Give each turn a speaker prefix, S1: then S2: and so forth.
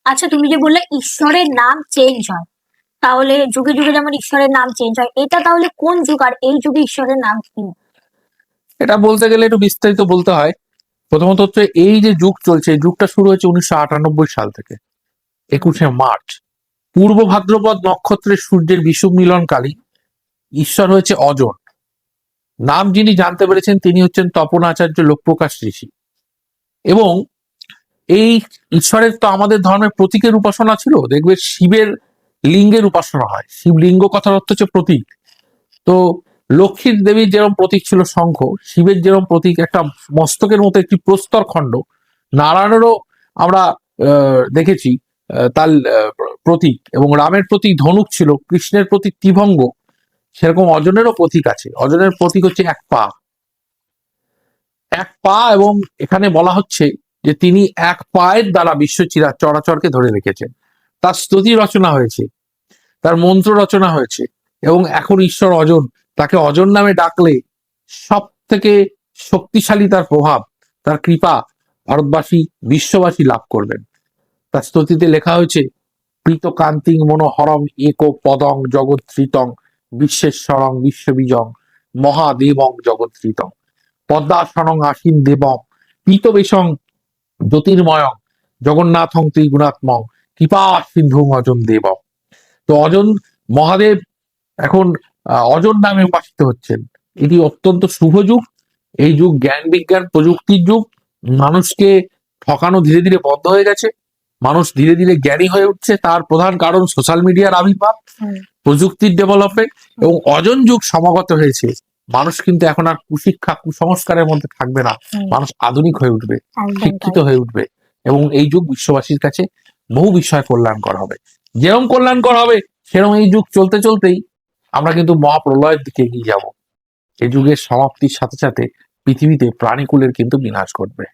S1: আচ্ছা, তুমি যে বললে ঈশ্বরের নাম চেঞ্জ হয়, তাহলে যুগে যুগে যেমন ঈশ্বরের নাম চেঞ্জ হয়, এটা তাহলে কোন যুগ আর এই যুগে ঈশ্বরের নাম কি?
S2: এটা বলতে গেলে একটু বিস্তারিত বলতে হয়। প্রথমত হচ্ছে এই যে যুগ চলছে, এই যুগটা শুরু হয়েছে 1998 সাল থেকে। 21শে মার্চ পূর্ব ভাদ্রপদ নক্ষত্রের সূর্যের বিষুব মিলনকালী ঈশ্বর হয়েছে অজন। নাম যিনি জানতে পেরেছেন তিনি হচ্ছেন তপন আচার্য লোকপ্রকাশ ঋষি। এবং এই ঈশ্বরের তো আমাদের ধর্মের প্রতীকের উপাসনা ছিল। দেখবে শিবের লিঙ্গের উপাসনা হয়, শিবলিঙ্গ কথার অর্থ হচ্ছে প্রতীক। তো লক্ষ্মীর দেবীর যেরকম প্রতীক ছিল শঙ্খ, শিবের যেরকম প্রতীক একটা মস্তকের মতো একটি প্রস্তর খণ্ড, নারায়ণেরও আমরা দেখেছি তার প্রতীক, এবং রামের প্রতীক ধনুক ছিল, কৃষ্ণের প্রতীক ত্রিভঙ্গ, সেরকম অজনেরও প্রতীক আছে। অজনের প্রতীক হচ্ছে এক পা। এক পা, এবং এখানে বলা হচ্ছে যে তিনি এক পায়ের দ্বারা বিশ্ব চরাচরকে ধরে রেখেছেন। তার স্তুতি রচনা হয়েছে, তার মন্ত্র রচনা হয়েছে, এবং এখন ঈশ্বর অজন। তাকে অজন নামে ডাকলে সব থেকে শক্তিশালী তার প্রভাব, তার কৃপা ভারতবাসী, বিশ্ববাসী লাভ করবেন। তার স্তুতিতে লেখা হয়েছে, প্রীত কান্তিং মনোহরম এক পদং জগৎশ্রিতং বিশ্বেশ্বরং বিশ্ববীজং মহাদেবং জগৎশ্রিতং পদ্মাসনং আসীন দেবং পীতবেশং জ্যোতির্ময়ং জগন্নাথং ত্রিগুণাত্মং কৃপা সিন্ধু অজন দেবং। তো অজন মহাদেব এখন অজন নামে উপাসিত হচ্ছেন। এটি অত্যন্ত শুভ যুগ। এই যুগ জ্ঞান বিজ্ঞান প্রযুক্তির যুগ। মানুষকে ঠকানো ধীরে ধীরে বন্ধ হয়ে গেছে, মানুষ ধীরে ধীরে জ্ঞানী হয়ে উঠছে। তার প্রধান কারণ সোশ্যাল মিডিয়ার আবির্ভাব, প্রযুক্তির ডেভেলপমেন্ট, এবং অজন যুগ সমাগত হয়েছে। মানুষ কিন্তু এখন আর কুশিক্ষা কুসংস্কারের মধ্যে থাকবে না, মানুষ আধুনিক হয়ে উঠবে, শিক্ষিত হয়ে উঠবে, এবং এই যুগ বিশ্ববাসীর কাছে বহু বিষয় কল্যাণকর হবে। যেরকম কল্যাণকর হবে, সেরকম এই যুগ চলতে চলতেই আমরা কিন্তু মহাপ্রলয়ের দিকে এগিয়ে যাব। এই যুগের সমাপ্তির সাথে সাথে পৃথিবীতে প্রাণীকুলের কিন্তু বিনাশ ঘটবে।